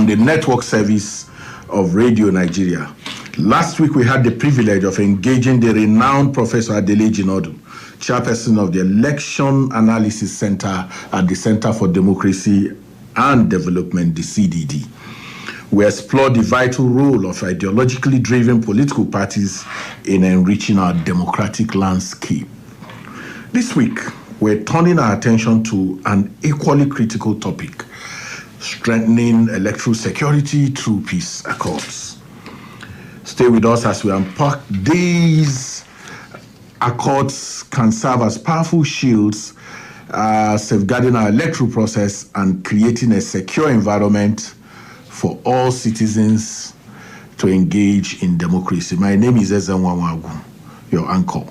on the network service of Radio Nigeria. Last week, we had the privilege of engaging the renowned Professor Adele Jinodu, chairperson of the Election Analysis Center at the Center for Democracy and Development, the CDD. We explored the vital role of ideologically driven political parties in enriching our democratic landscape. This week, we're turning our attention to an equally critical topic: strengthening electoral security through peace accords. Stay with us as we unpack these accords can serve as powerful shields, safeguarding our electoral process and creating a secure environment for all citizens to engage in democracy. My name is Ezenwa Wagu, your anchor.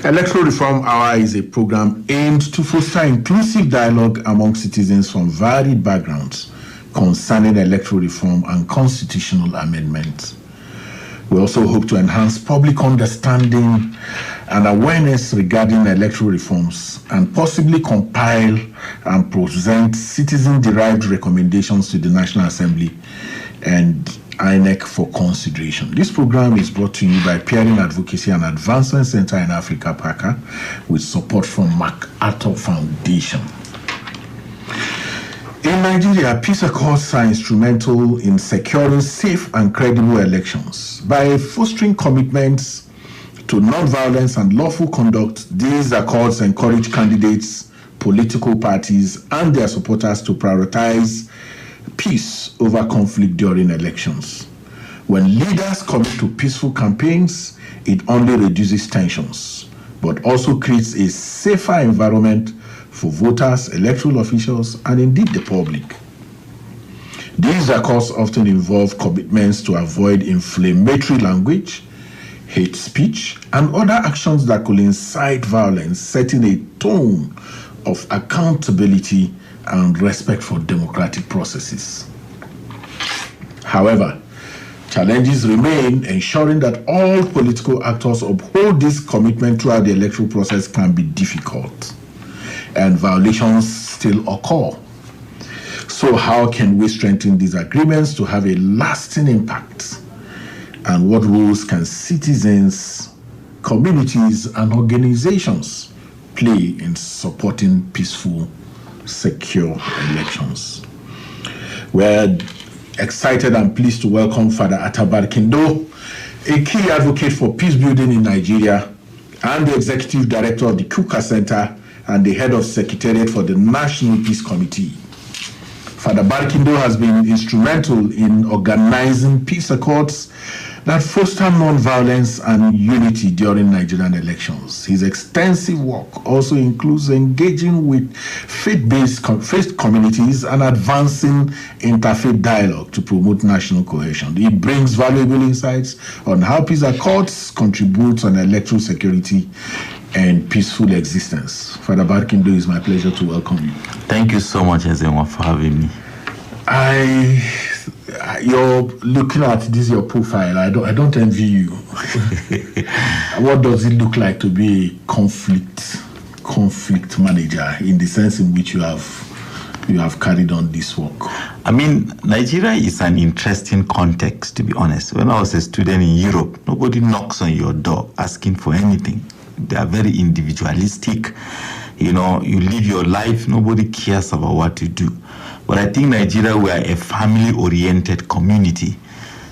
Electoral Reform Hour is a program aimed to foster inclusive dialogue among citizens from varied backgrounds concerning electoral reform and constitutional amendments. We also hope to enhance public understanding and awareness regarding electoral reforms and possibly compile and present citizen-derived recommendations to the National Assembly and INEC for consideration. This program is brought to you by Peering Advocacy and Advancement Center in Africa, PACA, with support from MacArthur Foundation. In Nigeria, peace accords are instrumental in securing safe and credible elections. By fostering commitments to non-violence and lawful conduct, these accords encourage candidates, political parties, and their supporters to prioritize peace over conflict during elections. When leaders commit to peaceful campaigns, it only reduces tensions, but also creates a safer environment for voters, electoral officials, and indeed the public. These accords often involve commitments to avoid inflammatory language, hate speech, and other actions that could incite violence, setting a tone of accountability and respect for democratic processes. However, challenges remain. Ensuring that all political actors uphold this commitment throughout the electoral process can be difficult, and violations still occur. So how can we strengthen these agreements to have a lasting impact? And what roles can citizens, communities, and organizations play in supporting peaceful, secure elections? We're excited and pleased to welcome Father Atta Barkindo, a key advocate for peace building in Nigeria and the executive director of the Kukah Center and the head of Secretariat for the National Peace Committee. Father Barkindo has been instrumental in organizing peace accords that foster non-violence and unity during Nigerian elections. His extensive work also includes engaging with faith communities and advancing interfaith dialogue to promote national cohesion. He brings valuable insights on how peace accords contribute on electoral security and peaceful existence. Father Barkindo, it's my pleasure to welcome you. Thank you so much, Ezenwa, for having me. You're looking at this, your profile. I don't envy you. What does it look like to be a conflict manager in the sense in which you have carried on this work? I mean, Nigeria is an interesting context, to be honest. When I was a student in Europe, nobody knocks on your door asking for anything. They are very individualistic. You know, you live your life, nobody cares about what you do. But I think Nigeria, we are a family-oriented community.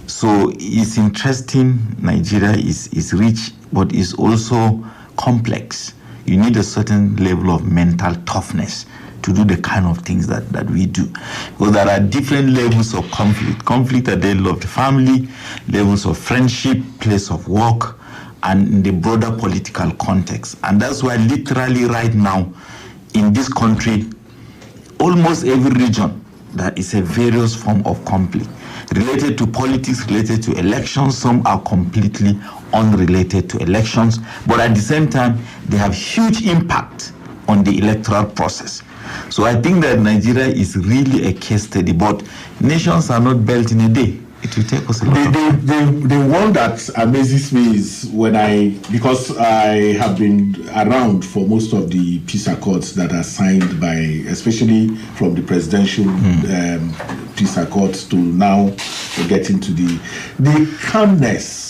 So it's interesting. Nigeria is rich, but is also complex. You need a certain level of mental toughness to do the kind of things that we do. Because there are different levels of conflict. Conflict at the level of the family, levels of friendship, place of work, and in the broader political context. And that's why literally right now in this country, almost every region, there is a various form of conflict related to politics, related to elections. Some are completely unrelated to elections, but at the same time, they have huge impact on the electoral process. So I think that Nigeria is really a case study, but nations are not built in a day. It will take us a lot of time. The one that amazes me is because I have been around for most of the peace accords that are signed by, especially from the presidential peace accords to now getting to the calmness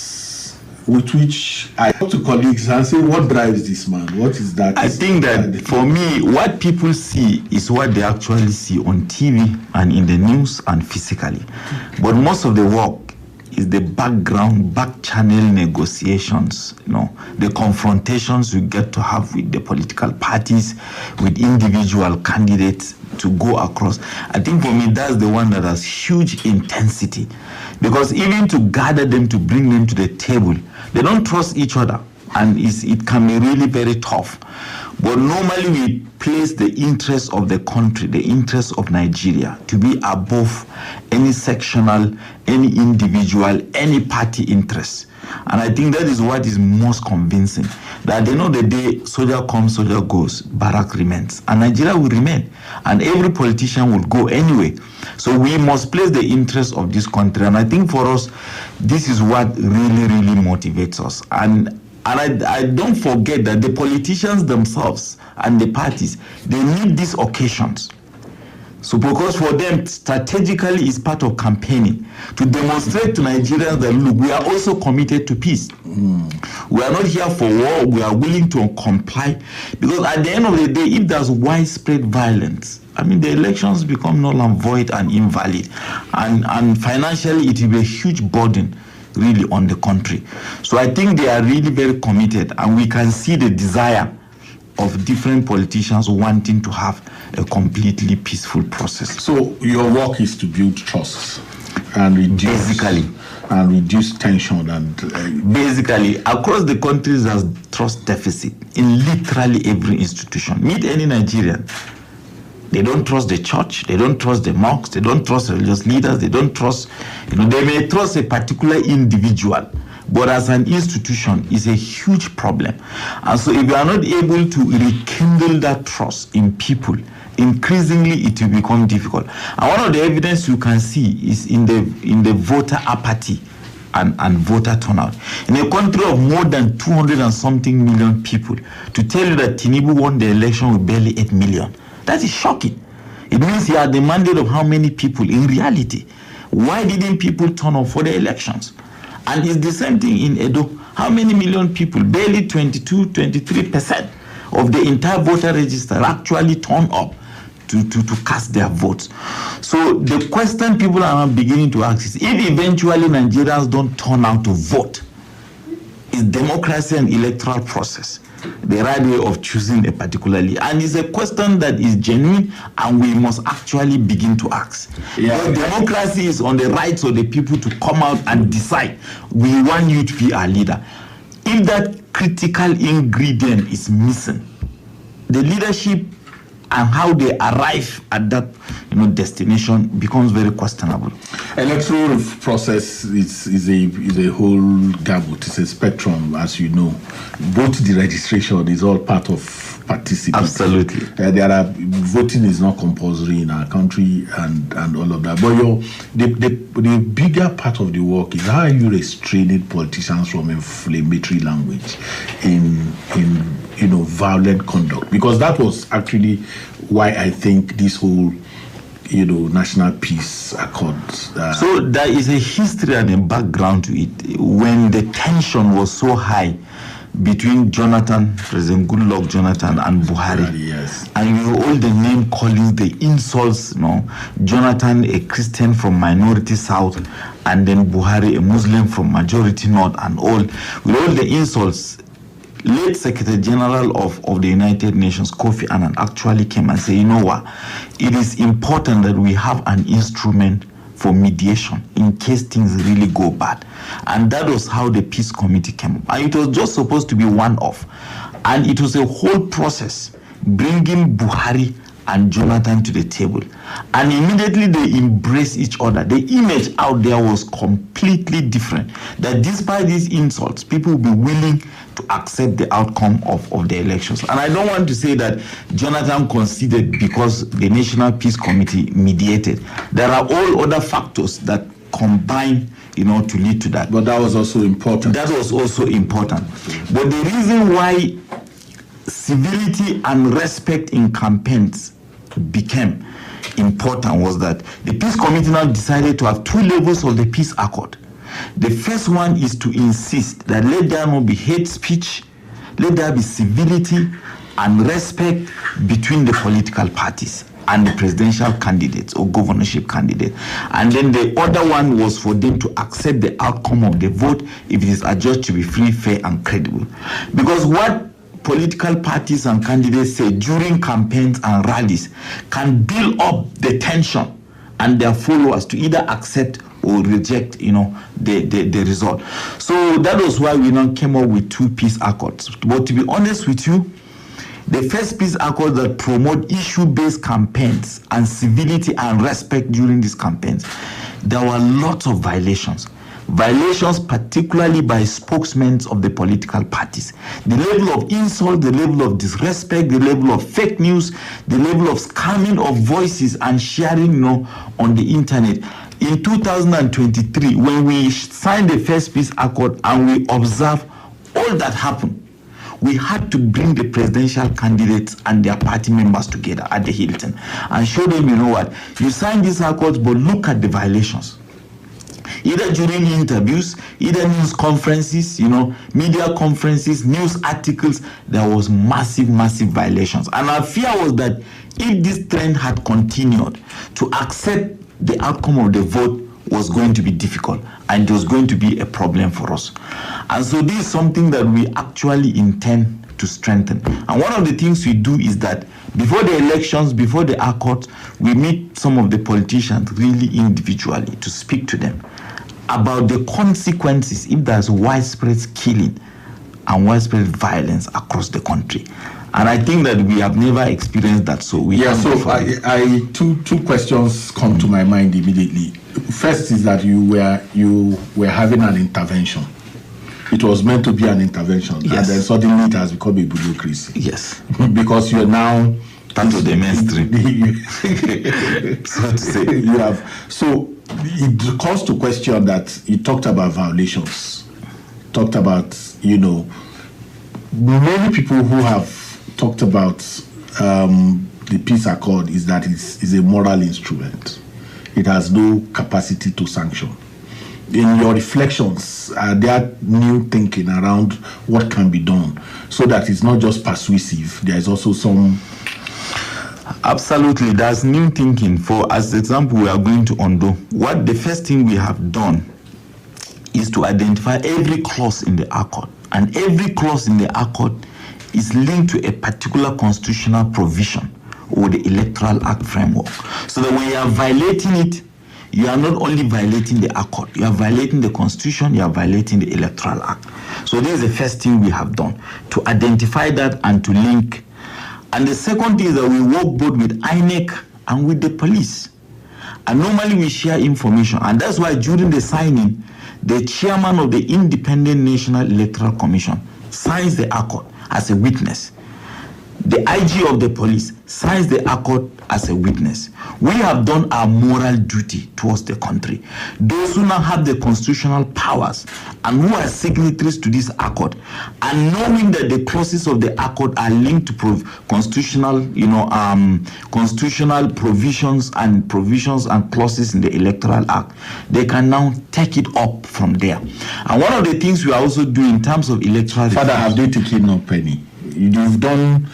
with which I talk to colleagues and say, what drives this man? What is that? I think that for me, what people see is what they actually see on TV and in the news and physically. But most of the work is the background, back channel negotiations, the confrontations you get to have with the political parties, with individual candidates to go across. I think for me, that's the one that has huge intensity. Because even to gather them, to bring them to the table, they don't trust each other. And it can be really very tough. But normally we place the interests of the country, the interests of Nigeria, to be above any sectional, any individual, any party interests. And I think that is what is most convincing. That at the end of the day, soldier comes, soldier goes, barrack remains. And Nigeria will remain. And every politician will go anyway. So we must place the interests of this country. And I think for us, this is what really, really motivates us. And I don't forget that the politicians themselves and the parties, they need these occasions. So because for them, strategically is part of campaigning to demonstrate to Nigerians that, look, we are also committed to peace. We are not here for war. We are willing to comply. Because at the end of the day, if there's widespread violence, the elections become null and void and invalid. And financially, it will be a huge burden really on the country. So I think they are really very committed, and we can see the desire of different politicians wanting to have a completely peaceful process. So your work is to build trust and reduce tension and basically across the country there's trust deficit in literally every institution. Meet any Nigerian. They don't trust the church, they don't trust the mosques, they don't trust religious leaders, they don't trust, they may trust a particular individual, but as an institution, it's a huge problem. And so if you are not able to rekindle that trust in people, increasingly it will become difficult. And one of the evidence you can see is in the voter apathy and voter turnout. In a country of more than 200 and something million people, to tell you that Tinubu won the election with barely 8 million, that is shocking. It means he had the mandate of how many people in reality. Why didn't people turn up for the elections? And it's the same thing in Edo. How many million people? Barely 23% of the entire voter register actually turn up to cast their votes. So the question people are now beginning to ask is, if eventually Nigerians don't turn out to vote, is democracy and electoral process the right way of choosing a particular leader? And it's a question that is genuine and we must actually begin to ask. Because democracy is on the rights of the people to come out and decide, we want you to be our leader. If that critical ingredient is missing, the leadership and how they arrive at that destination becomes very questionable. Electoral process is a whole gamut. It's a spectrum, as you know. Both the registration is all part of participating. Absolutely. Voting is not compulsory in our country and all of that. But the bigger part of the work is how are you restraining politicians from inflammatory language in violent conduct? Because that was actually why I think this whole National Peace Accords. So there is a history and a background to it. When the tension was so high between President Goodluck Jonathan and Buhari, yes. And all the name calling, the insults, Jonathan, a Christian from minority South, and then Buhari, a Muslim from majority North, and all, with all the insults, late Secretary General of the United Nations, Kofi Annan, actually came and said, you know what, it is important that we have an instrument for mediation in case things really go bad. And that was how the Peace Committee came up. And it was just supposed to be one-off. And it was a whole process, bringing Buhari and Jonathan to the table. And immediately they embraced each other. The image out there was completely different. That despite these insults, people will be willing to accept the outcome of the elections. And I don't want to say that Jonathan conceded because the National Peace Committee mediated. There are all other factors that combine, to lead to that. But that was also important. That was also important. But the reason why civility and respect in campaigns became important was that the Peace Committee now decided to have two levels of the peace accord. The first one is to insist that let there not be hate speech, let there be civility and respect between the political parties and the presidential candidates or governorship candidate. And then the other one was for them to accept the outcome of the vote if it is adjudged to be free, fair, and credible. Because what political parties and candidates say during campaigns and rallies can build up the tension and their followers to either accept or reject, the result. So that was why we now came up with two peace accords. But to be honest with you, the first peace accord that promote issue-based campaigns and civility and respect during these campaigns, there were lots of violations. Violations particularly by spokesmen of the political parties. The level of insult, the level of disrespect, the level of fake news, the level of scamming of voices and sharing on the internet. In 2023, when we signed the first peace accord and we observed all that happened, we had to bring the presidential candidates and their party members together at the Hilton and show them, you signed these accords, but look at the violations. Either during interviews, either news conferences, media conferences, news articles, there was massive violations. And our fear was that if this trend had continued, to accept the outcome of the vote was going to be difficult and it was going to be a problem for us. And so this is something that we actually intend to strengthen. And one of the things we do is that before the elections, before the accords, we meet some of the politicians really individually to speak to them about the consequences if there's widespread killing and widespread violence across the country. And I think that we have never experienced that. So we two questions come to my mind immediately. First is that you were having an intervention. It was meant to be an intervention, yes. And then suddenly it has become a bureaucracy. Yes, because you're now part of the mainstream. So to say, you have. So it calls to question that you talked about violations, talked about many people who have talked about the peace accord is that it's a moral instrument. It has no capacity to sanction. In your reflections, are there new thinking around what can be done so that it's not just persuasive, there is also some... Absolutely, there's new thinking. For as example, we are going to undo. What the first thing we have done is to identify every clause in the accord, and every clause in the accord is linked to a particular constitutional provision or the Electoral Act framework. So that when you are violating it, you are not only violating the accord, you are violating the Constitution, you are violating the Electoral Act. So this is the first thing we have done, to identify that and to link. And the second thing is that we work both with INEC and with the police. And normally we share information. And that's why during the signing, the chairman of the Independent National Electoral Commission signs the accord as a witness. The IG of the police signs the accord as a witness. We have done our moral duty towards the country. Those who now have the constitutional powers and who are signatories to this accord, and knowing that the clauses of the accord are linked to constitutional provisions and clauses in the Electoral Act, they can now take it up from there. And one of the things we are also doing in terms of electoral... Father, have they taken up any? You've done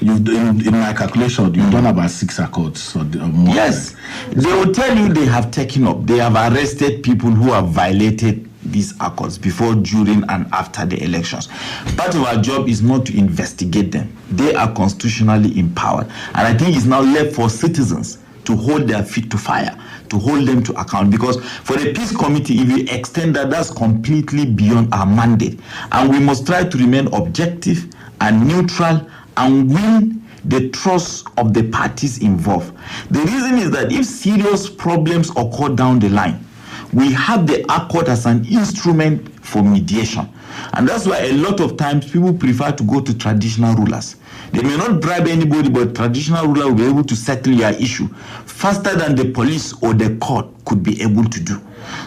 in my calculation, you've done about 6 accords or more. Yes, they will tell you they have taken up. They have arrested people who have violated these accords before, during, and after the elections. Part of our job is not to investigate them. They are constitutionally empowered. And I think it's now left for citizens to hold their feet to fire, to hold them to account. Because for the Peace Committee, if we extend that, that's completely beyond our mandate. And we must try to remain objective and neutral and win the trust of the parties involved. The reason is that if serious problems occur down the line, we have the accord as an instrument for mediation. And that's why a lot of times people prefer to go to traditional rulers. They may not bribe anybody, but traditional ruler will be able to settle your issue faster than the police or the court could be able to do.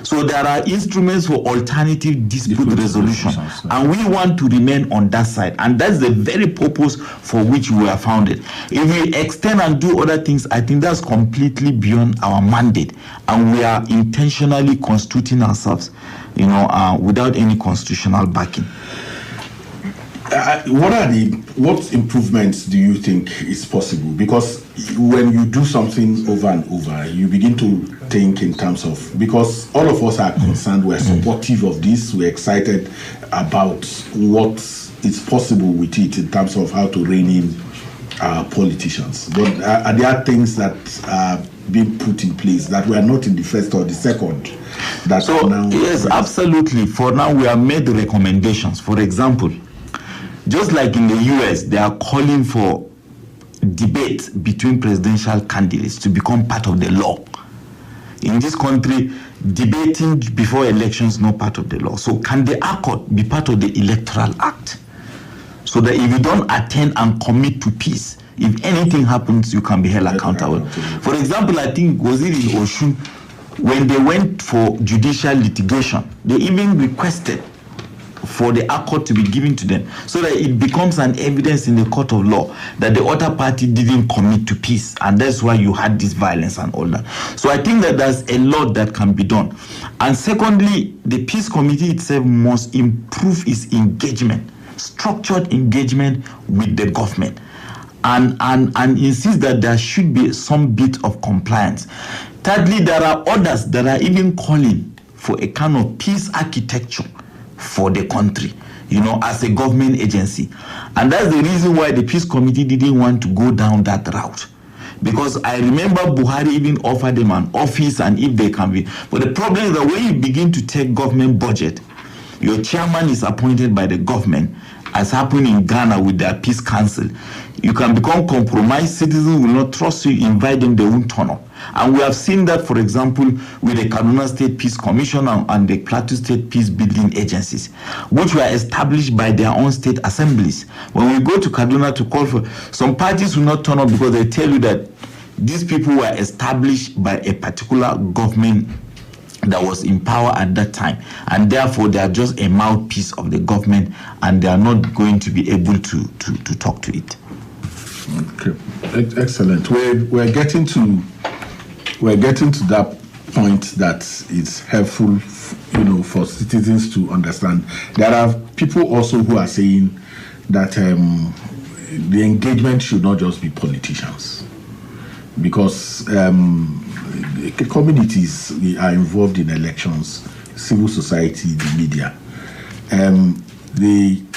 So there are instruments for alternative dispute resolution, and we want to remain on that side, and that's the very purpose for which we are founded. If we extend and do other things, I think that's completely beyond our mandate, and we are intentionally constituting ourselves, without any constitutional backing. What improvements do you think is possible? Because when you do something over and over, you begin to think in terms of, because all of us are concerned, we're supportive of this, we're excited about what is possible with it in terms of how to rein in politicians. But are there things that are being put in place that were not in the first or the second? Yes, absolutely. For now, we have made the recommendations. For example, just like in the US, they are calling for debate between presidential candidates to become part of the law. In this country, debating before elections is not part of the law. So can the accord be part of the Electoral Act? So that if you don't attend and commit to peace, if anything happens, you can be held accountable. For example, I think, was it in Oshun, when they went for judicial litigation, they even requested for the accord to be given to them, so that it becomes an evidence in the court of law that the other party didn't commit to peace, and that's why you had this violence and all that. So I think that there's a lot that can be done. And secondly, the Peace Committee itself must improve its engagement, structured engagement with the government, and insist that there should be some bit of compliance. Thirdly, there are others that are even calling for a kind of peace architecture for the country, as a government agency. And that's the reason why the Peace Committee didn't want to go down that route. Because I remember Buhari even offered them an office, and if they can be. But the problem is that when you begin to take government budget, your chairman is appointed by the government, as happened in Ghana with their Peace Council. You can become compromised. Citizens will not trust you, invite them, they won't turn up. And we have seen that, for example, with the Kaduna State Peace Commission and the Plateau State Peace Building Agencies, which were established by their own state assemblies. When we go to Kaduna to call for, some parties will not turn up because they tell you that these people were established by a particular government that was in power at that time, and therefore they are just a mouthpiece of the government, and they are not going to be able to talk to it. Okay, excellent. We're getting to that point that is helpful, for citizens to understand. There are people also who are saying that the engagement should not just be politicians, because communities are involved in elections, civil society, the media.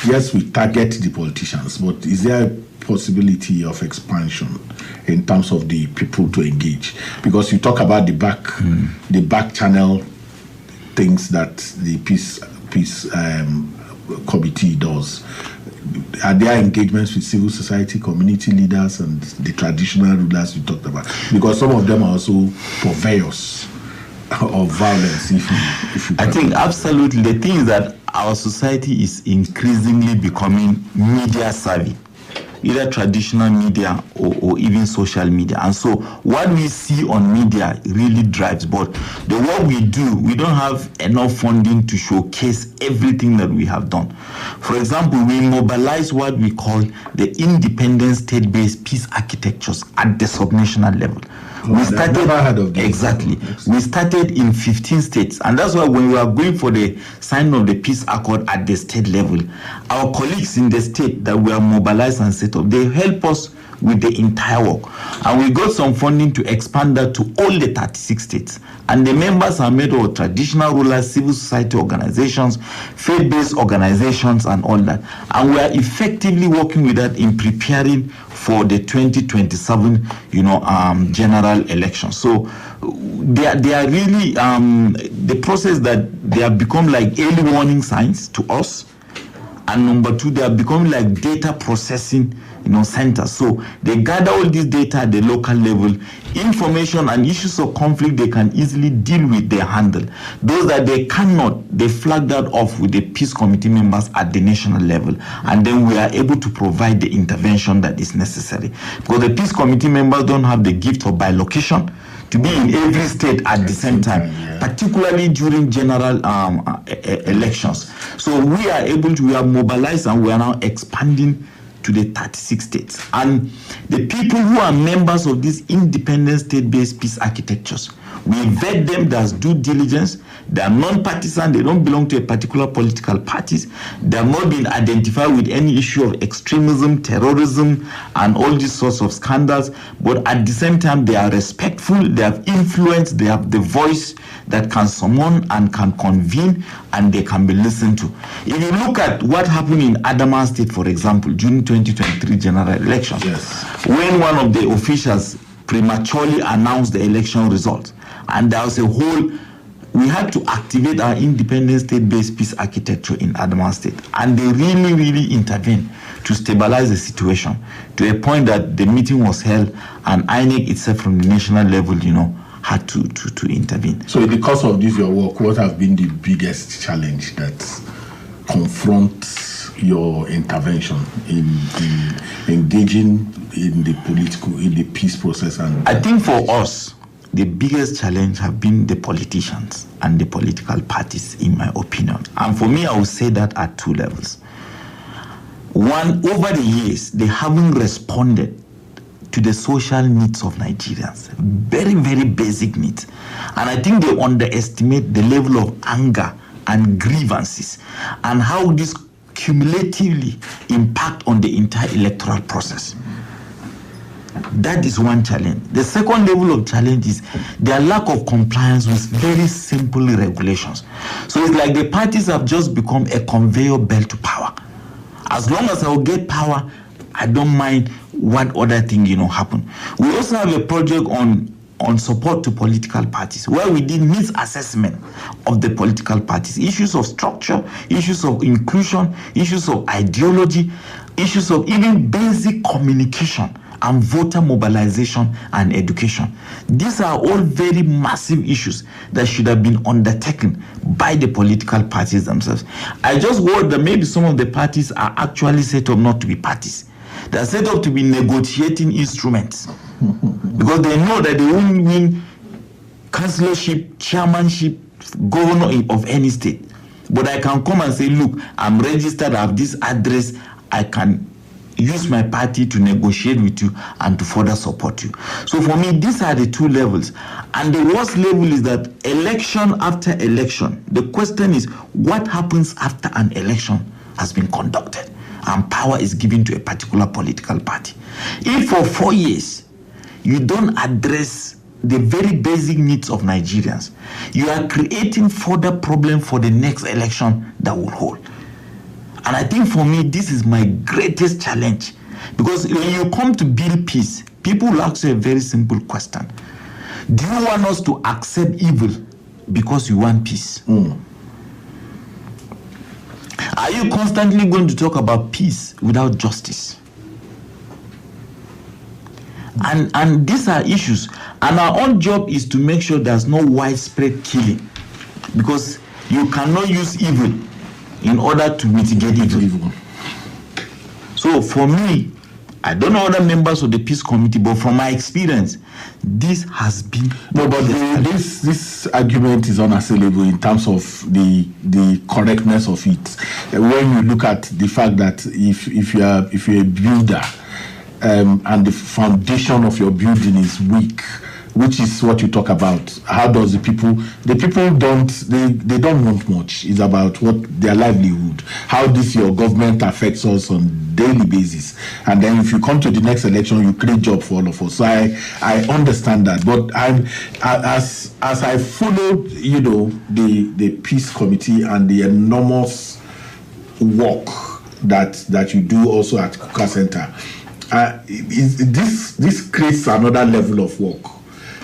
Yes, we target the politicians, but is there a possibility of expansion in terms of the people to engage? Because you talk about the back channel things that the peace committee does. Are there engagements with civil society, community leaders, and the traditional rulers you talked about? Because some of them are also purveyors of violence. I think absolutely. The thing is that our society is increasingly becoming media savvy, either traditional media or even social media. And so what we see on media really drives. But the work we do, we don't have enough funding to showcase everything that we have done. For example, we mobilize what we call the independent state-based peace architectures at the subnational level. We started exactly. We started in 15 states, and that's why when we are going for the signing of the peace accord at the state level, our colleagues in the state that we are mobilized and set up, they help us with the entire work, and we got some funding to expand that to all the 36 states. And the members are made of traditional rulers, civil society organizations, faith-based organizations, and all that. And we are effectively working with that in preparing for the 2027, general election. So they are really the process that they have become like early warning signs to us. And number two, they are becoming like data processing, centers. So they gather all this data at the local level, information and issues of conflict they can easily deal with, they handle. Those that they cannot, they flag that off with the peace committee members at the national level. And then we are able to provide the intervention that is necessary. Because the peace committee members don't have the gift of bilocation to be in every state at the same time, particularly during general elections. So we are mobilized and we are now expanding to the 36 states. And the people who are members of these independent state-based peace architectures, we vet them, there's due diligence, they are non-partisan, they don't belong to a particular political parties, they have not been identified with any issue of extremism, terrorism, and all these sorts of scandals, but at the same time, they are respectful, they have influence, they have the voice that can summon and can convene, and they can be listened to. If you look at what happened in Adamawa State, for example, during 2023 general elections, when one of the officials prematurely announced the election results, and there was we had to activate our independent state-based peace architecture in Adamawa State, and they really, really intervened to stabilize the situation to a point that the meeting was held, and INEC itself from the national level, had to intervene. So in the course of this, your work, what have been the biggest challenge that confronts your intervention in engaging in the peace process? And I think for us, the biggest challenge have been the politicians and the political parties, in my opinion. And for me, I would say that at two levels. One, over the years, they haven't responded to the social needs of Nigerians. Very, very basic needs. And I think they underestimate the level of anger and grievances and how this cumulatively impact on the entire electoral process. That is one challenge. The second level of challenge is their lack of compliance with very simple regulations. So it's like the parties have just become a conveyor belt to power. As long as I will get power, I don't mind what other thing happen. We also have a project on support to political parties, where we did needs assessment of the political parties, issues of structure, issues of inclusion, issues of ideology, issues of even basic communication and voter mobilization and education. These are all very massive issues that should have been undertaken by the political parties themselves. I just worry that maybe some of the parties are actually set up not to be parties. They are set up to be negotiating instruments because they know that they won't win councillorship, chairmanship, governor of any state. But I can come and say, look, I'm registered, I have this address, I can use my party to negotiate with you and to further support you. So for me, these are the two levels. And the worst level is that election after election, the question is what happens after an election has been conducted and power is given to a particular political party. If for 4 years you don't address the very basic needs of Nigerians, you are creating further problem for the next election that will hold. And I think for me, this is my greatest challenge. Because when you come to build peace, people will ask you a very simple question. Do you want us to accept evil because you want peace? Are you constantly going to talk about peace without justice? And these are issues. And our own job is to make sure there's no widespread killing. Because you cannot use evil in order to mitigate evil. So for me, I don't know other members of the peace committee, but from my experience, this has been... No, but this argument is unassailable in terms of the correctness of it. When you look at the fact that if you're a builder and the foundation of your building is weak, which is what you talk about, how does the people don't want much. It's about what their livelihood, how this your government affects us on daily basis. And then if you come to the next election, you create job for all of us. So I understand that. But as I followed, the peace committee and the enormous work that you do also at Kukah Center, this creates another level of work.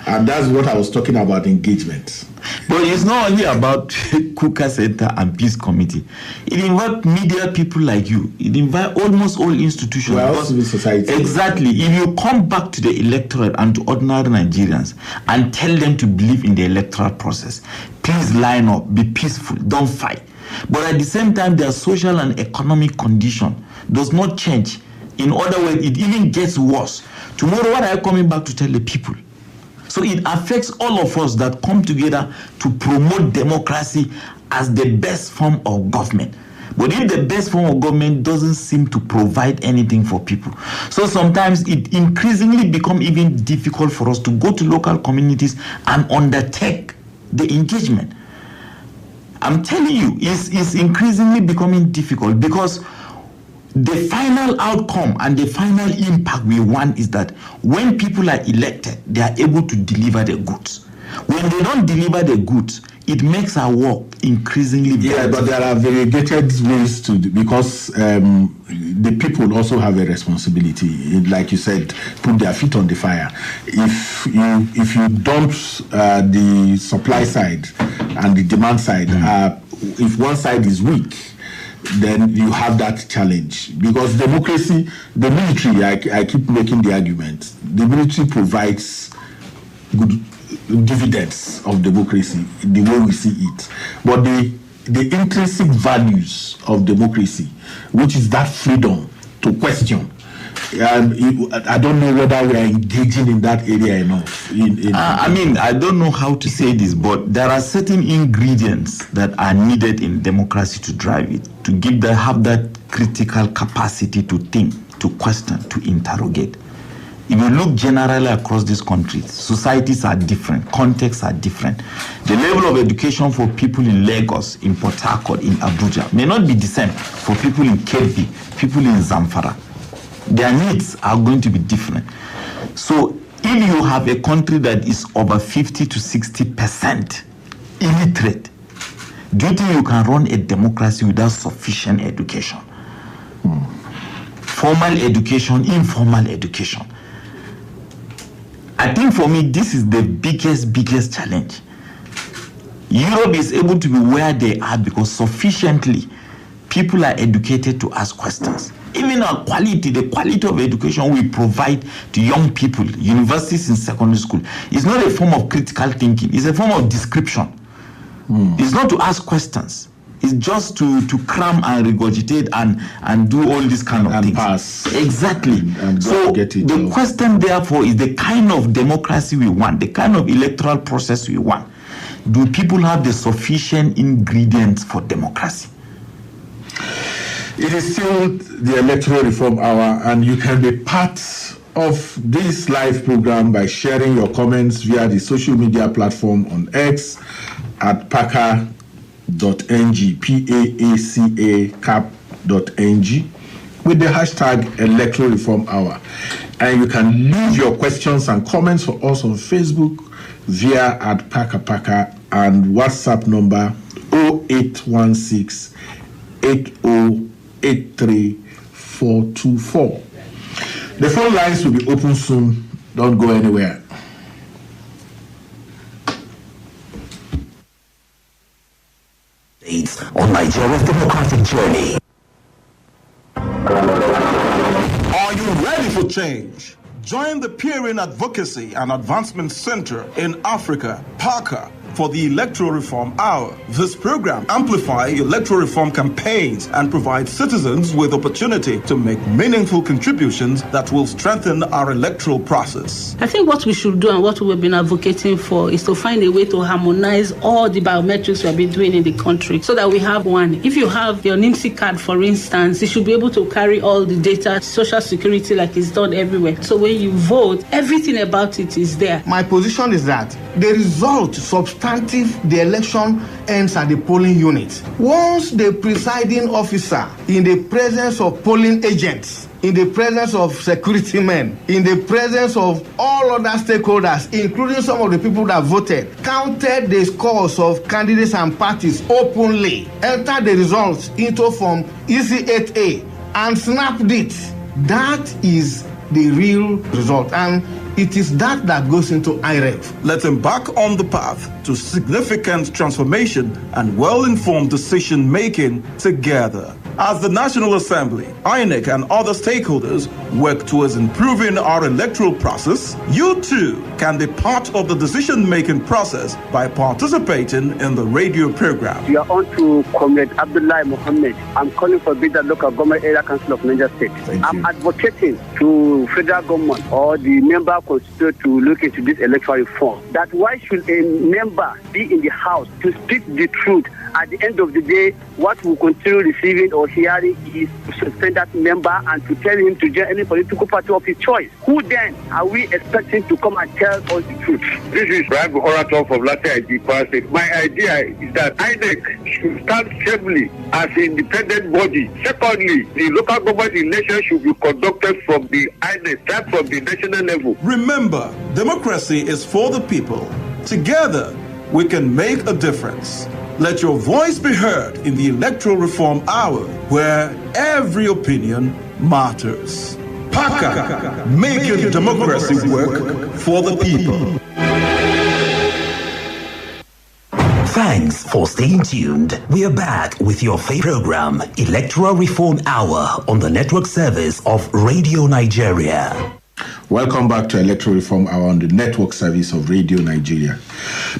And that's what I was talking about, engagement. But it's not only about Kukah Center and Peace Committee. It involves media people like you. It involves almost all institutions. Well, civil society. Exactly. If you come back to the electorate and to ordinary Nigerians and tell them to believe in the electoral process, please line up, be peaceful, don't fight. But at the same time, their social and economic condition does not change. In other words, it even gets worse. Tomorrow, what are you coming back to tell the people? So it affects all of us that come together to promote democracy as the best form of government. But if the best form of government doesn't seem to provide anything for people, so sometimes it increasingly becomes even difficult for us to go to local communities and undertake the engagement. I'm telling you, it's increasingly becoming difficult because the final outcome and the final impact we want is that when people are elected, they are able to deliver the goods. When they don't deliver the goods, it makes our work increasingly better. Yeah, but there are variegated ways to do, because the people also have a responsibility. Like you said, put their feet on the fire. If you dump the supply side and the demand side, if one side is weak, then you have that challenge. Because democracy, the military, I keep making the argument, the military provides good dividends of democracy the way we see it. But the intrinsic values of democracy, which is that freedom to question, I don't know whether we are engaging in that area enough. I don't know how to say this, but there are certain ingredients that are needed in democracy to drive it, to have that critical capacity to think, to question, to interrogate. If you look generally across this country, societies are different, contexts are different. The level of education for people in Lagos, in Port Harcourt, in Abuja may not be the same for people in Kebbi, people in Zamfara. Their needs are going to be different. So if you have a country that is over 50 to 60% illiterate, do you think you can run a democracy without sufficient education? Formal education, informal education. I think for me, this is the biggest challenge. Europe is able to be where they are because sufficiently people are educated to ask questions. Even our quality, the quality of education we provide to young people, universities and secondary school, is not a form of critical thinking. It's a form of description. It's not to ask questions. It's just to cram and regurgitate and do all this kind of things. Pass. Exactly. And so the question therefore is the kind of democracy we want, the kind of electoral process we want. Do people have the sufficient ingredients for democracy? It is still the Electoral Reform Hour, and you can be part of this live program by sharing your comments via the social media platform on X at paaka.ng, PAACA.ng, with the hashtag Electoral Reform Hour. And you can leave your questions and comments for us on Facebook via at paaka and WhatsApp number 0816 8083424. The phone lines will be open soon. Don't go anywhere. On Nigeria's democratic journey. Are you ready for change? Join the Peering Advocacy and Advancement Center in Africa, PACA, for the Electoral Reform Hour. This program amplifies electoral reform campaigns and provides citizens with opportunity to make meaningful contributions that will strengthen our electoral process. I think what we should do and what we've been advocating for is to find a way to harmonize all the biometrics we've been doing in the country so that we have one. If you have your NIMSI card, for instance, you should be able to carry all the data, social security, like it's done everywhere. So when you vote, everything about it is there. My position is that the result substantive the election ends at the polling unit. Once the presiding officer, in the presence of polling agents, in the presence of security men, in the presence of all other stakeholders, including some of the people that voted, counted the scores of candidates and parties openly, entered the results into Form EC8A, and snapped it, that is the real result. And It is that goes into IREV. Let's embark on the path to significant transformation and well-informed decision-making together. As the National Assembly, INEC, and other stakeholders work towards improving our electoral process, you too can be part of the decision-making process by participating in the radio program. We are on to Comrade Abdullah Mohammed. I'm calling for Bida Local Government Area Council of Niger State. I'm advocating to federal government or the member constituent to look into this electoral reform. That why should a member be in the house to speak the truth? At the end of the day, what we continue receiving or hearing is to suspend that member and to tell him to join any political party of his choice. Who then are we expecting to come and tell us the truth? This is Brian Orator from Latte ID State. My idea is that INEC should stand firmly as an independent body. Secondly, the local government election should be conducted from the INEC, start from the national level. Remember, democracy is for the people. Together, we can make a difference. Let your voice be heard in the Electoral Reform Hour, where every opinion matters. PACA, making democracy work for the people. Thanks for staying tuned. We are back with your favorite program, Electoral Reform Hour, on the network service of Radio Nigeria. Welcome back to Electoral Reform Hour on the network service of Radio Nigeria.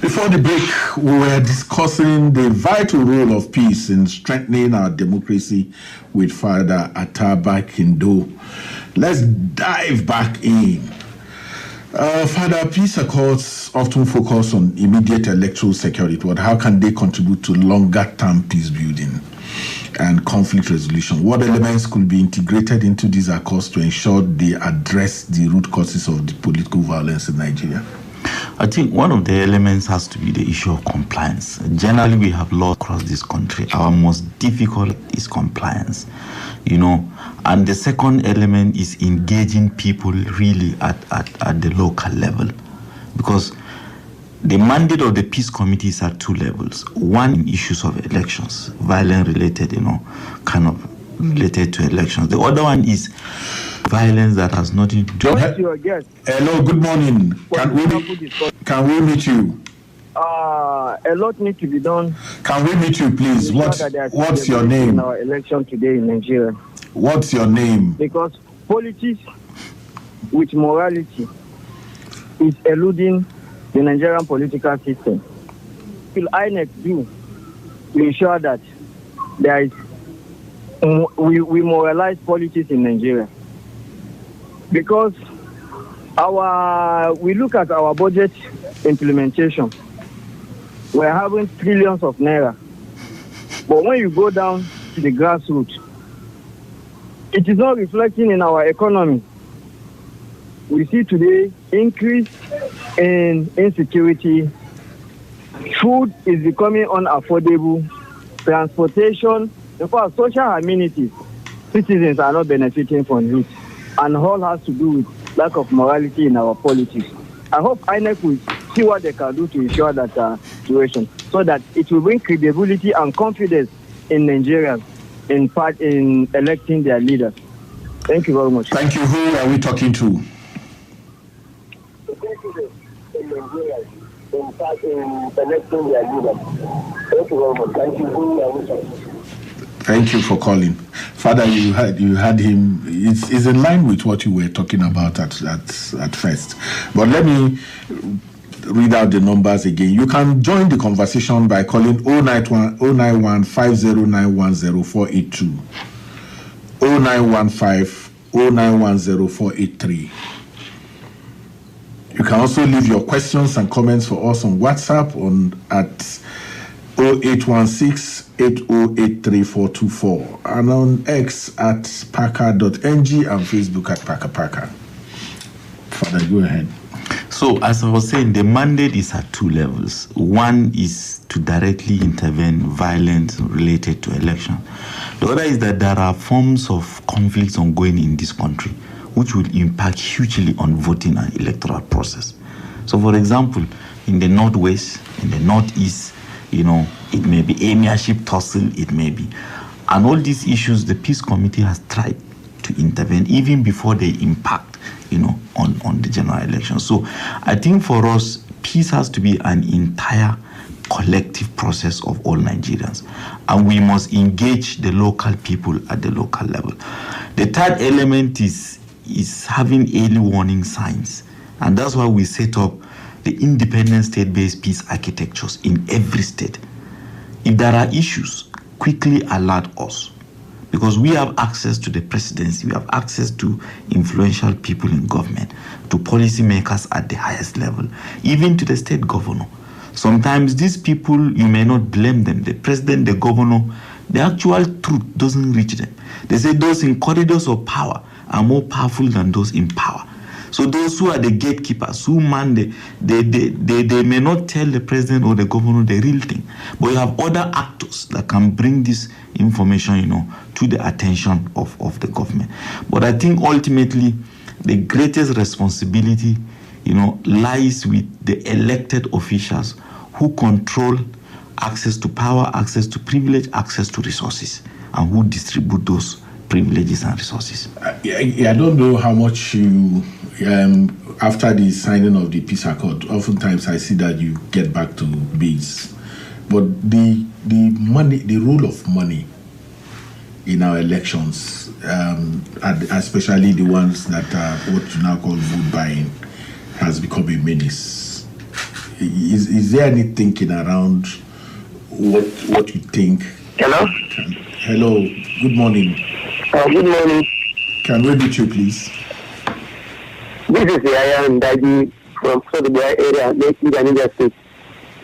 Before the break, we were discussing the vital role of peace in strengthening our democracy with Father Atta Barkindo. Let's dive back in. Father, peace accords often focus on immediate electoral security, but how can they contribute to longer-term peace building and conflict resolution? What elements could be integrated into these accords to ensure they address the root causes of the political violence in Nigeria? I think one of the elements has to be the issue of compliance. Generally, we have laws across this country. Our most difficult is compliance, and the second element is engaging people really at the local level, because the mandate of the Peace Committee is at two levels. One, issues of elections, violence related, kind of related to elections. The other one is violence that has nothing to do with Hello, good morning. Can we meet you? A lot needs to be done. Can we meet you, please? What's your name? In our election today in Nigeria. What's your name? Because politics with morality is eluding the Nigerian political system. Will INEC do to ensure that there is we moralize politics in Nigeria? Because we look at our budget implementation, we're having trillions of naira. But when you go down to the grassroots, it is not reflecting in our economy. We see today increase in insecurity. Food is becoming unaffordable. Transportation, in fact, social amenities, citizens are not benefiting from it. And all has to do with lack of morality in our politics. I hope INEC will see what they can do to ensure that situation, so that it will bring credibility and confidence in Nigerians in electing their leaders. Thank you very much. Thank you. Who are we talking to? Thank you for calling. Father, you had him. It's in line with what you were talking about at first. But let me read out the numbers again. You can join the conversation by calling 091 5091 0482, 0915 0910 483. You can also leave your questions and comments for us on WhatsApp at 0816 8083424 and on X at paca.ng and Facebook at paca. Father, go ahead. So, as I was saying, the mandate is at two levels. One is to directly intervene violence related to election. The other is that there are forms of conflicts ongoing in this country which will impact hugely on voting and electoral process. So, for example, in the Northwest, in the Northeast, it may be emirship tussle, it may be. And all these issues, the Peace Committee has tried to intervene even before they impact, on the general election. So I think for us, peace has to be an entire collective process of all Nigerians, and we must engage the local people at the local level. The third element is having early warning signs, and that's why we set up the independent state-based peace architectures in every state. If there are issues, quickly alert us, because we have access to the presidency, we have access to influential people in government, to policymakers at the highest level, even to the state governor. Sometimes these people, you may not blame them, the president, the governor, the actual truth doesn't reach them. They say those in corridors of power are more powerful than those in power. So those who are the gatekeepers, who man, they may not tell the president or the governor the real thing. But you have other actors that can bring this information, to the attention of the government. But I think ultimately the greatest responsibility, lies with the elected officials who control access to power, access to privilege, access to resources, and who distribute those privileges and resources. I don't know how much you, after the signing of the peace accord, oftentimes I see that you get back to bids, but the money, the role of money in our elections, especially the ones that are what you now call vote buying, has become a menace. Is there any thinking around what you think? Hello? Hello, good morning. Good morning. Can we meet you, please? This is Yaya Ndagi from Sodobia area, Niger State.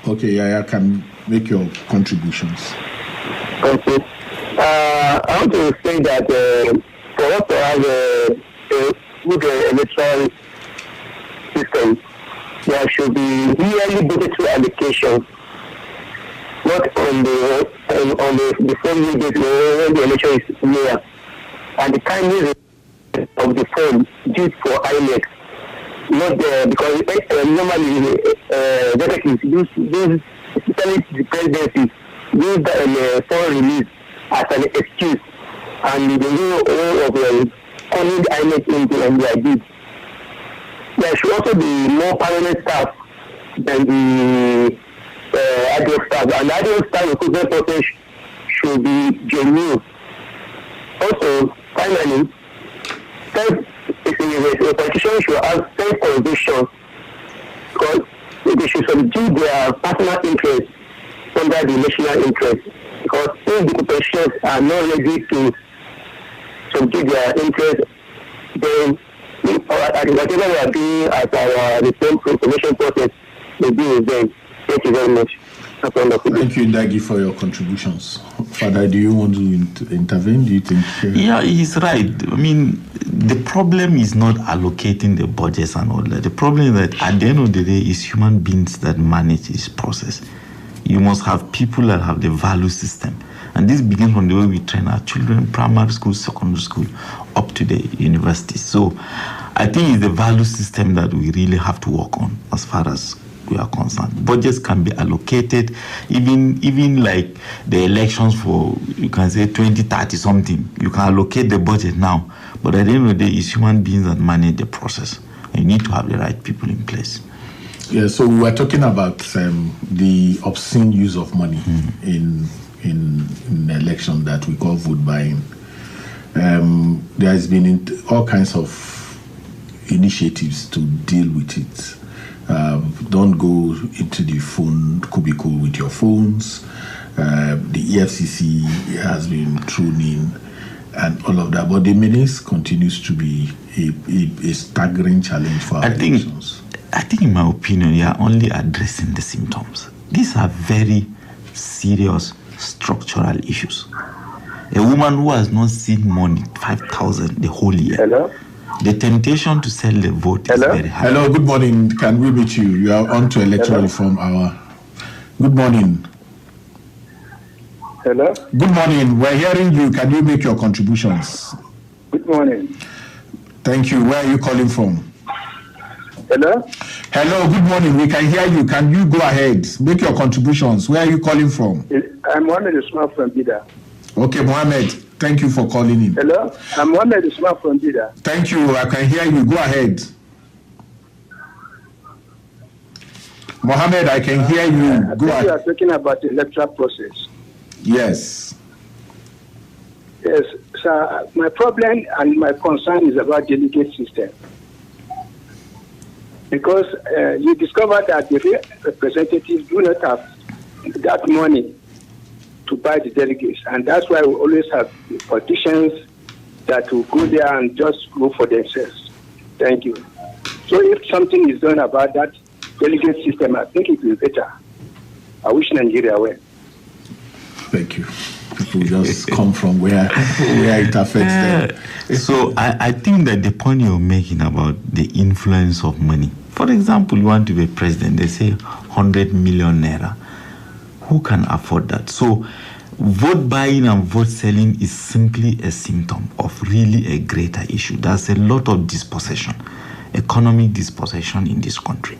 Okay, Yaya, can make your contributions. Okay. I want to say that for us to have a good electoral system, there should be yearly budgetary allocation, not on the phone basis when the election is near. And the timing of the phone due for INEC, not because normally executives use, especially the presidency, use the phone release as an excuse, and the way of calling the INEC into their bid. There should also be more permanent staff than the adult staff, and the adult staff recruitment process should be genuine. Also, finally, a politician should have self-conviction, because they should subdue their personal interests under the national interest. Because if the politicians are not ready to subdue their interests, then whatever we are doing at our reform information process will be in vain. Thank you very much. Thank you, Ndagi, for your contributions. Father, do you want to intervene? Do you think? Yeah, he's right. I mean, the problem is not allocating the budgets and all that. The problem is that at the end of the day, it's human beings that manage this process. You must have people that have the value system. And this begins from the way we train our children, primary school, secondary school, up to the university. So I think it's the value system that we really have to work on as far as we are concerned. Budgets can be allocated, even like the elections for, you can say 2030 something. You can allocate the budget now, but at the end of the day, it's human beings that manage the process. And you need to have the right people in place. Yeah, so we were talking about the obscene use of money in the election that we call vote buying. There has been all kinds of initiatives to deal with it. Don't go into the phone cubicle with your phones. The EFCC has been thrown in and all of that. But the menace continues to be a staggering challenge for our elections. I think, in my opinion, you are only addressing the symptoms. These are very serious structural issues. A woman who has not seen money, 5,000 the whole year. Hello? The temptation to sell the vote is very high. Hello, good morning. Can we meet you? You are on to Electoral Reform Hour. Good morning. Hello? Good morning. We're hearing you. Can you make your contributions? Good morning. Thank you. Where are you calling from? Hello? Hello, good morning. We can hear you. Can you go ahead? Make your contributions. Where are you calling from? I'm Mohammed Usman from Bida. Okay, Mohammed. Thank you for calling in. Hello, I'm Mohammed Usman from Jeddah. Thank you. I can hear you. Go ahead. Mohammed, I can hear you. Go ahead. You are talking about the electoral process. Yes. Yes, sir. My problem and my concern is about delegate system. Because you discovered that the representatives do not have that money to buy the delegates. And that's why we always have politicians that will go there and just go for themselves. Thank you. So if something is done about that delegate system, I think it will be better. I wish Nigeria well. Thank you. People just come from where it affects them. So I think that the point you're making about the influence of money. For example, you want to be president, they say 100 million naira. Who can afford that? So vote buying and vote selling is simply a symptom of really a greater issue. There's a lot of dispossession, economic dispossession in this country.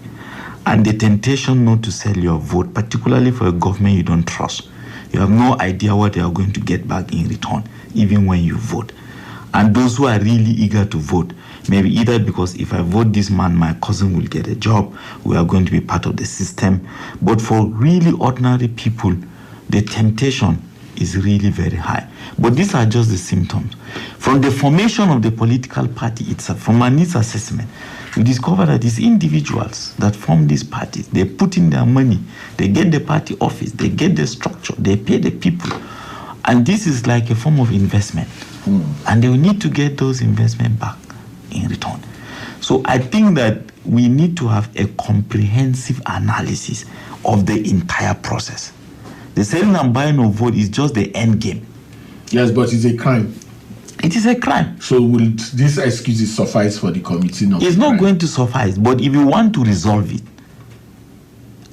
And the temptation not to sell your vote, particularly for a government you don't trust. You have no idea what they are going to get back in return, even when you vote. And those who are really eager to vote, maybe either because if I vote this man, my cousin will get a job, we are going to be part of the system. But for really ordinary people, the temptation is really very high. But these are just the symptoms. From the formation of the political party itself, from my needs assessment, we discover that it's individuals that form these parties. They put in their money, they get the party office, they get the structure, they pay the people. And this is like a form of investment. And they will need to get those investment back in return. So I think that we need to have a comprehensive analysis of the entire process. The selling and buying of vote is just the end game. Yes, but it's a crime. It is a crime. So will these excuses suffice for the committee? It's not going to suffice. But if you want to resolve it,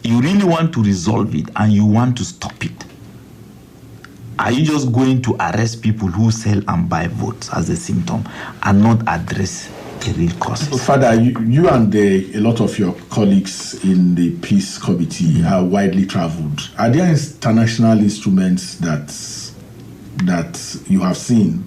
you really want to resolve it and you want to stop it, are you just going to arrest people who sell and buy votes as a symptom and not address the real causes? Father, you and a lot of your colleagues in the Peace Committee are widely traveled. Are there international instruments that you have seen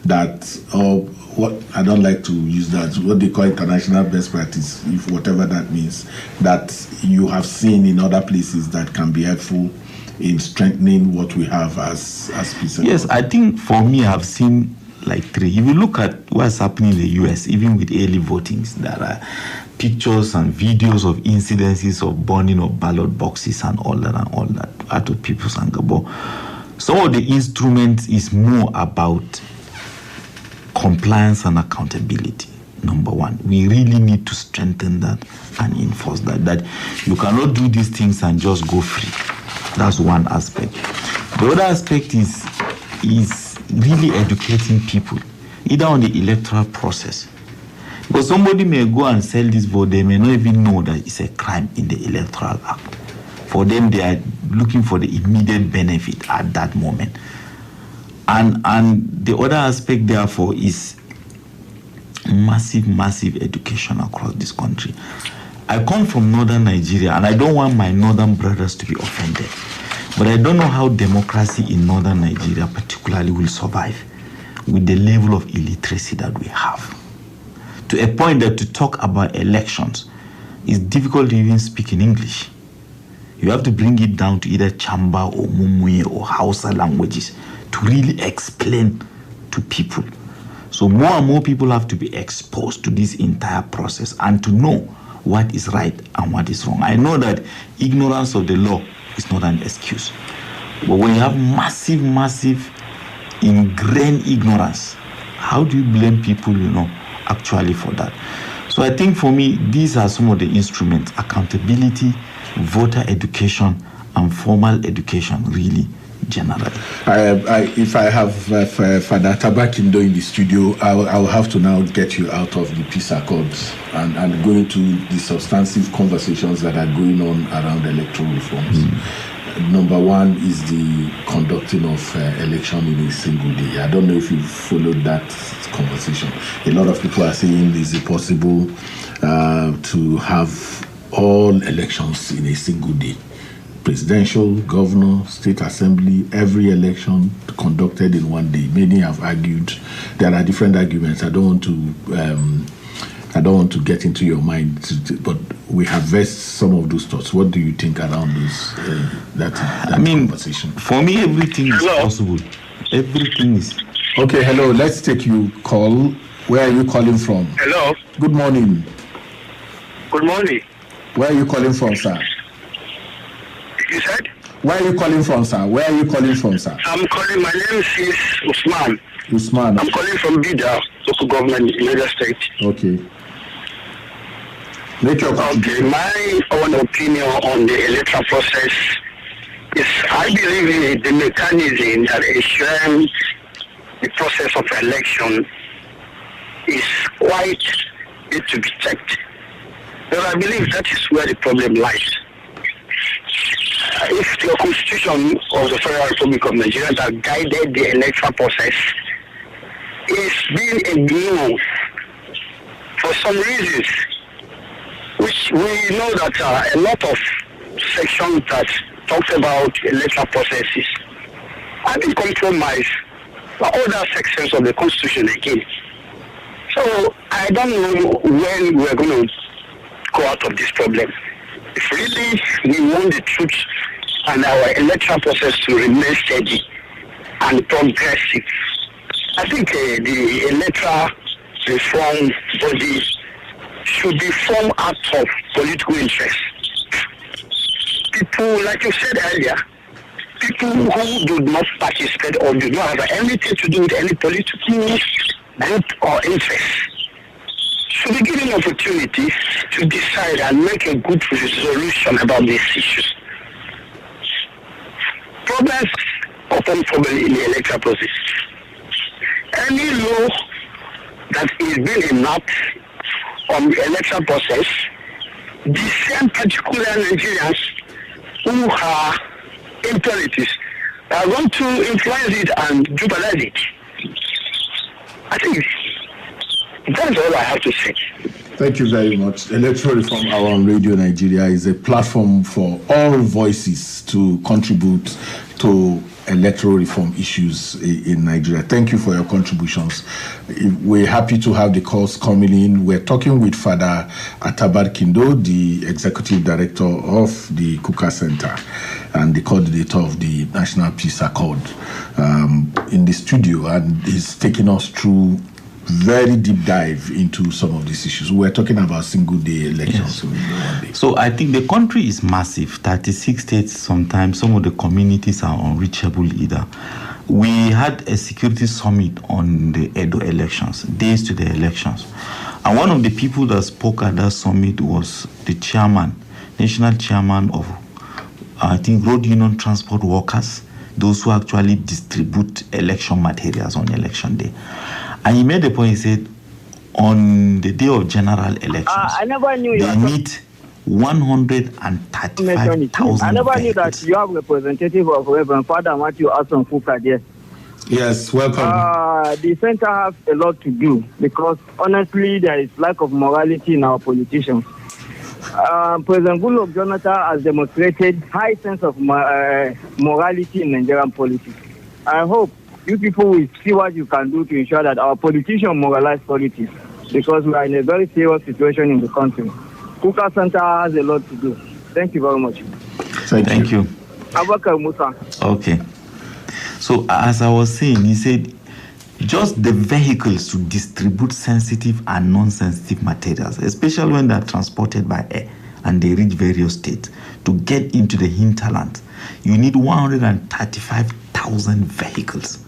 that, or what, I don't like to use that, what they call international best practice, if whatever that means, that you have seen in other places that can be helpful in strengthening what we have as peace? Yes, I think for me, I've seen like three. If you look at what's happening in the US, even with early votings, there are pictures and videos of incidences of burning of ballot boxes and all that out of people's anger. But some of the instruments is more about compliance and accountability. Number one, we really need to strengthen that and enforce that you cannot do these things and just go free. That's one aspect. The other aspect is really educating people, either on the electoral process. Because somebody may go and sell this vote, they may not even know that it's a crime in the Electoral Act. For them, they are looking for the immediate benefit at that moment. And the other aspect, therefore, is massive education across this country. I come from northern Nigeria, and I don't want my northern brothers to be offended. But I don't know how democracy in northern Nigeria particularly will survive with the level of illiteracy that we have. To a point that to talk about elections is difficult to even speak in English. You have to bring it down to either Chamba or Mumuye or Hausa languages to really explain to people. So more and more people have to be exposed to this entire process and to know what is right and what is wrong. I know that ignorance of the law is not an excuse. But when you have massive ingrained ignorance, how do you blame people, actually for that? So I think for me, these are some of the instruments: accountability, voter education, and formal education, really, generally. If I have Father Atta Barkindo in the studio, I will have to now get you out of the peace accords and go into the substantive conversations that are going on around electoral reforms. Number one is the conducting of election in a single day. I don't know if you've followed that conversation. A lot of people are saying, is it possible to have all elections in a single day? presidential, governor, state assembly, every election conducted in one day. Many have argued, there are different arguments. I don't want to get into your mind, but we have versed some of those thoughts. What do you think around this, that conversation? For me, everything is possible. Everything is. Okay, hello, let's take you call. Where are you calling from? Hello. Good morning. Good morning. Where are you calling from, sir? You said? Where are you calling from, sir? Where are you calling from, sir? I'm calling, my name is Usman. Usman. I'm calling from Bida, local government in Niger State. Okay. Make your point. Okay, my own opinion on the electoral process is, I believe the mechanism that ensures the process of election is quite need to be checked. But I believe that is where the problem lies. If the Constitution of the Federal Republic of Nigeria that guided the electoral process is being ignored for some reasons, which we know that a lot of sections that talks about electoral processes have been compromised by other sections of the Constitution again. So I don't know when we're going to go out of this problem. If really we want the truth and our electoral process to remain steady and progressive, I think the electoral reform body should be formed out of political interest. People, like you said earlier, people who do not participate or do not have anything to do with any political group or interest should be given opportunity to decide and make a good resolution about these issues. Problems often probably in the electoral process. Any law that is being enacted on the electoral process, the same particular Nigerians who are in politics are going to influence it and jeopardize it. I think that's all I have to say. Thank you very much. Electoral Reform Hour on Radio Nigeria is a platform for all voices to contribute to electoral reform issues in Nigeria. Thank you for your contributions. We're happy to have the calls coming in. We're talking with Father Atta Barkindo, the Executive Director of the Kukah Center and the coordinator of the National Peace Accord in the studio, and he's taking us through very deep dive into some of these issues. We're talking about single-day elections. Yes. So I think the country is massive, 36 states. Sometimes some of the communities are unreachable either. We had a security summit on the Edo elections, days to the elections. And one of the people that spoke at that summit was the chairman, national chairman of, I think, road union transport workers, those who actually distribute election materials on election day. And he made the point, he said, on the day of general elections, I never knew they meet 135,000 I never knew that you have representative of Reverend Father Matthew Ason Kukah there. Yes, welcome. The center has a lot to do because, honestly, there is lack of morality in our politicians. President Goodluck Jonathan has demonstrated high sense of morality in Nigerian politics. I hope you people will see what you can do to ensure that our politicians moralize politics, because we are in a very serious situation in the country. Kukah Center has a lot to do. Thank you very much. Thank you. Abubakar Musa. Okay. So as I was saying, he said just the vehicles to distribute sensitive and non-sensitive materials, especially when they're transported by air and they reach various states, to get into the hinterland, you need 135,000 vehicles.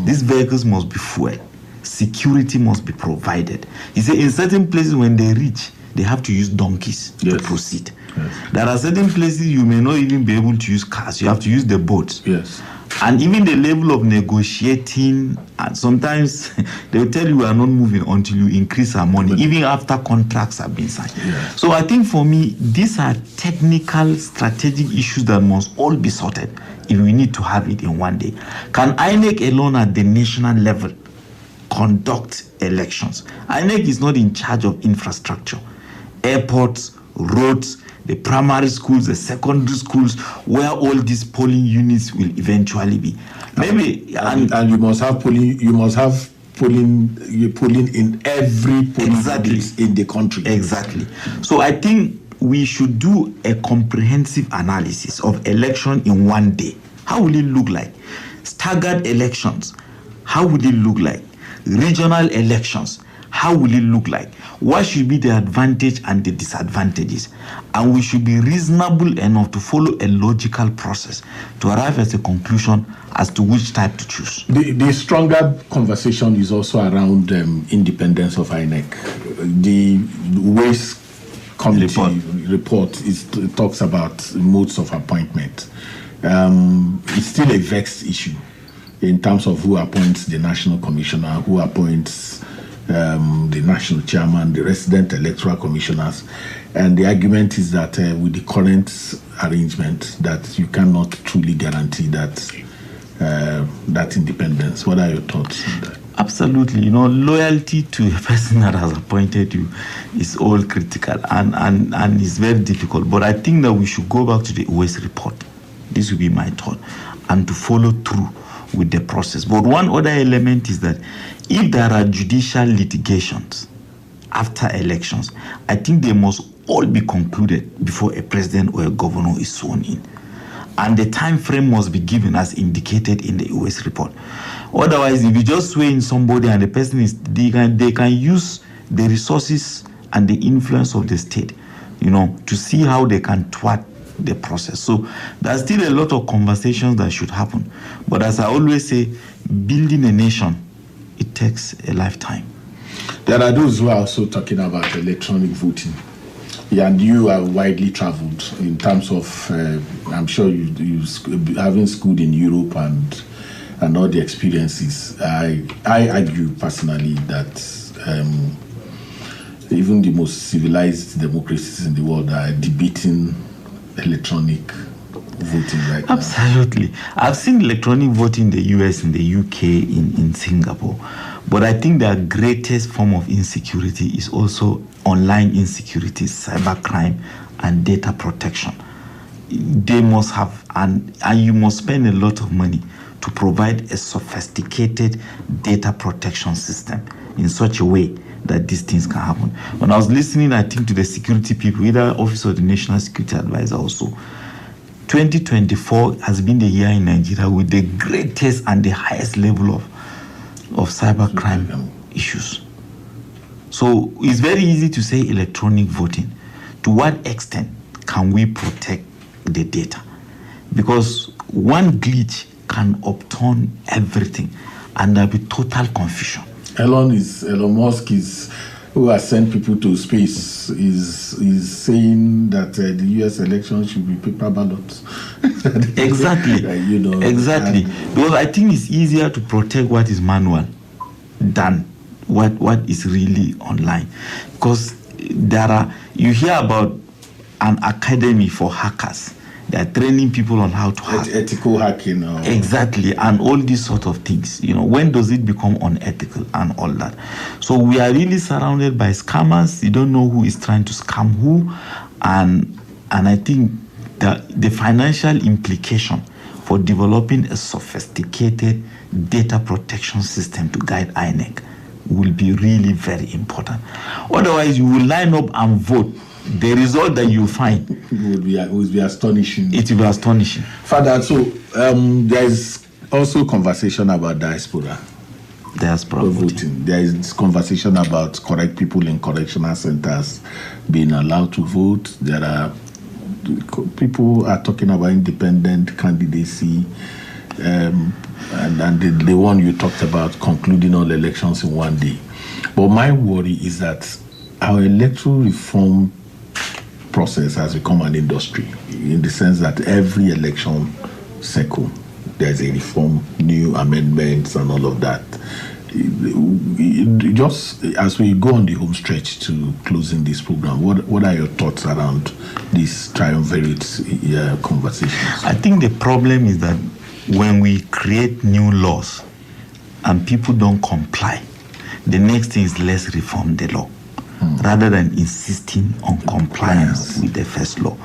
These vehicles must be fueled. Security must be provided. He said in certain places when they reach, they have to use donkeys to proceed. Yes. There are certain places you may not even be able to use cars. You have to use the boats. Yes. And even the level of negotiating, and sometimes they will tell you we are not moving until you increase our money, even after contracts have been signed. Yeah. So I think for me, these are technical, strategic issues that must all be sorted if we need to have it in one day. Can INEC alone at the national level conduct elections? INEC is not in charge of infrastructure, airports, roads, the primary schools, the secondary schools, where all these polling units will eventually be. Maybe and you must have polling. You must have polling in every polling unit in the country. Exactly. So I think we should do a comprehensive analysis of election in one day. How will it look like? Staggered elections. How will it look like? Regional elections. How will it look like? What should be the advantage and the disadvantages? And we should be reasonable enough to follow a logical process to arrive at a conclusion as to which type to choose. The stronger conversation is also around independence of INEC. The Waste Committee report talks about modes of appointment. It's still a vexed issue in terms of who appoints the national commissioner, who appoints the national chairman, the resident electoral commissioners. And the argument is that with the current arrangement, that you cannot truly guarantee that independence. What are your thoughts on that? Absolutely. Loyalty to a person that has appointed you is all critical and it's very difficult. But I think that we should go back to the OS report. This will be my thought. And to follow through with the process. But one other element is that if there are judicial litigations after elections, I think they must all be concluded before a president or a governor is sworn in. And the time frame must be given as indicated in the US report. Otherwise, if you just swear in somebody and the person they can use the resources and the influence of the state, to see how they can thwart the process. So there's still a lot of conversations that should happen. But as I always say, building a nation, it takes a lifetime. There are those who are also talking about electronic voting. Yeah, and you are widely traveled in terms of, I'm sure you having schooled in Europe and all the experiences. I argue personally that even the most civilized democracies in the world are debating electronic voting right now. Absolutely. I've seen electronic voting in the US, in the UK, in Singapore. But I think the greatest form of insecurity is also online insecurity, cybercrime, and data protection. They must have, and you must spend a lot of money to provide a sophisticated data protection system in such a way that these things can happen. When I was listening, I think, to the security people, either Office of the National Security Advisor also, 2024 has been the year in Nigeria with the greatest and the highest level of cybercrime issues. So it's very easy to say electronic voting. To what extent can we protect the data? Because one glitch can upturn everything and there'll be total confusion. Elon Musk who has sent people to space is saying that the U.S. election should be paper ballots. Exactly. Exactly. Because I think it's easier to protect what is manual than what is really online. Because you hear about an academy for hackers. They are training people on how to hack. Ethical hacking. Exactly, and all these sort of things. When does it become unethical and all that? So we are really surrounded by scammers. You don't know who is trying to scam who. And I think that the financial implication for developing a sophisticated data protection system to guide INEC will be really very important. Otherwise, you will line up and vote. The result that you find would be astonishing. It will be astonishing. Father, so there is also conversation about diaspora voting. There is conversation about correct people in correctional centers being allowed to vote. There are people are talking about independent candidacy, and the one you talked about, concluding all elections in one day. But my worry is that our electoral reform process has become an industry, in the sense that every election cycle there's a reform, new amendments and all of that. Just as we go on the home stretch to closing this program, what are your thoughts around these triumvirate conversations? I think the problem is that when we create new laws and people don't comply, the next thing is let's reform the law. rather than insisting on compliance with the first law.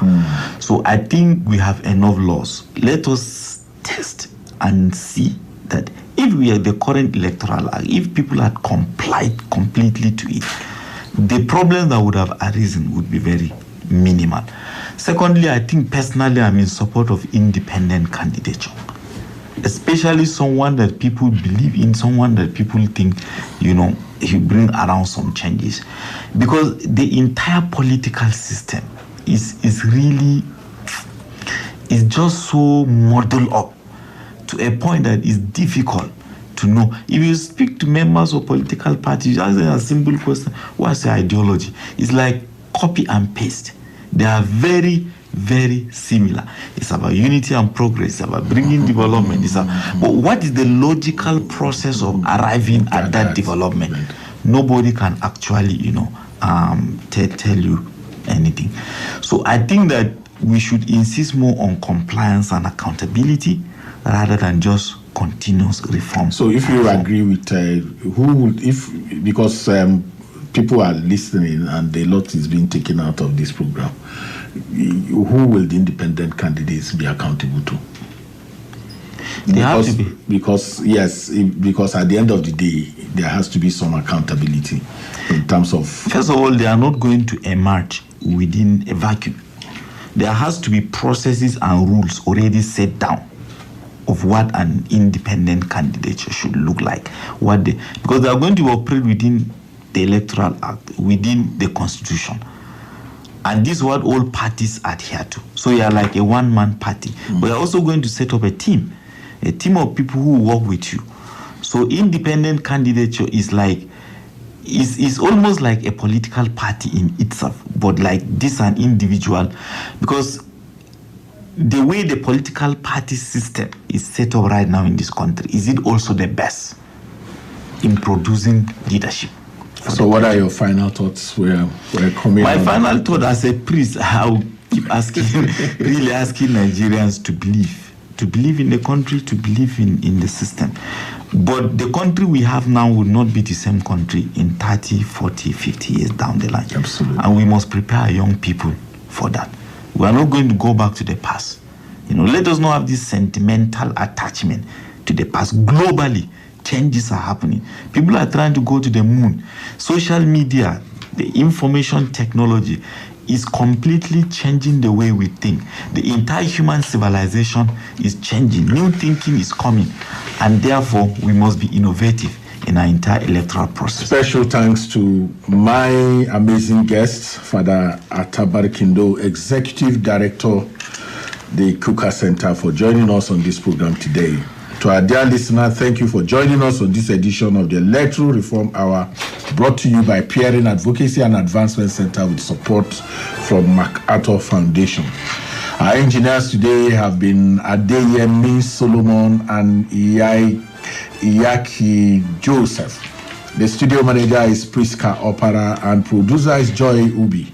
So I think we have enough laws. Let us test and see that if we are the current electoral act, if people had complied completely to it, the problems that would have arisen would be very minimal. Secondly, I think personally I'm in support of independent candidature, especially someone that people believe in, someone that people think, he bring around some changes. Because the entire political system is just so muddled up to a point that it's difficult to know. If you speak to members of political parties, ask them a simple question, what's your ideology? It's like copy and paste. They are very, very similar. It's about unity and progress. It's about bringing development. But what is the logical process of arriving at that development? Nobody can actually, tell you anything. So I think that we should insist more on compliance and accountability rather than just continuous reform. So if you agree with because people are listening and a lot is being taken out of this program, who will the independent candidates be accountable to? They have to be. Because at the end of the day, there has to be some accountability in terms of... First of all, they are not going to emerge within a vacuum. There has to be processes and rules already set down of what an independent candidature should look like. Because they are going to operate within the Electoral Act, within the Constitution. And this is what all parties adhere to. So you are like a one-man party. But you're also going to set up a team of people who work with you. So independent candidature is almost like a political party in itself, but like this an individual, because the way the political party system is set up right now in this country, is it also the best in producing leadership? So what are your final thoughts? We're coming. My final thought as a priest, I will keep asking Nigerians to believe in the country, to believe in the system. But the country we have now will not be the same country in 30, 40, 50 years down the line. Absolutely. And we must prepare young people for that. We are not going to go back to the past. Let us not have this sentimental attachment to the past. Globally, changes are happening. People are trying to go to the moon. Social media, the information technology is completely changing the way we think. The entire human civilization is changing. New thinking is coming. And therefore, we must be innovative in our entire electoral process. Special thanks to my amazing guest, Father Atta Barkindo, Executive Director, the Kukah Center, for joining us on this program today. To our dear listener, thank you for joining us on this edition of the Electoral Reform Hour, brought to you by Peering Advocacy and Advancement Center with support from MacArthur Foundation. Our engineers today have been Adeyemi Solomon and Iyaki Joseph. The studio manager is Priska Opara and producer is Joy Ubi.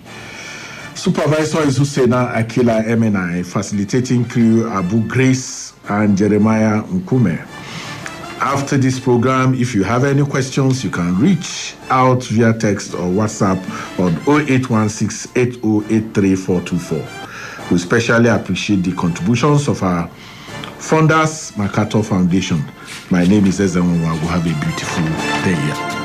Supervisor is Husseina Akila MNI, facilitating crew Abu Grace and Jeremiah Nkume. After this program, if you have any questions, you can reach out via text or WhatsApp on 0816-8083-424. We especially appreciate the contributions of our funders, MacArthur Foundation. My name is Ezenwa. Have a beautiful day here.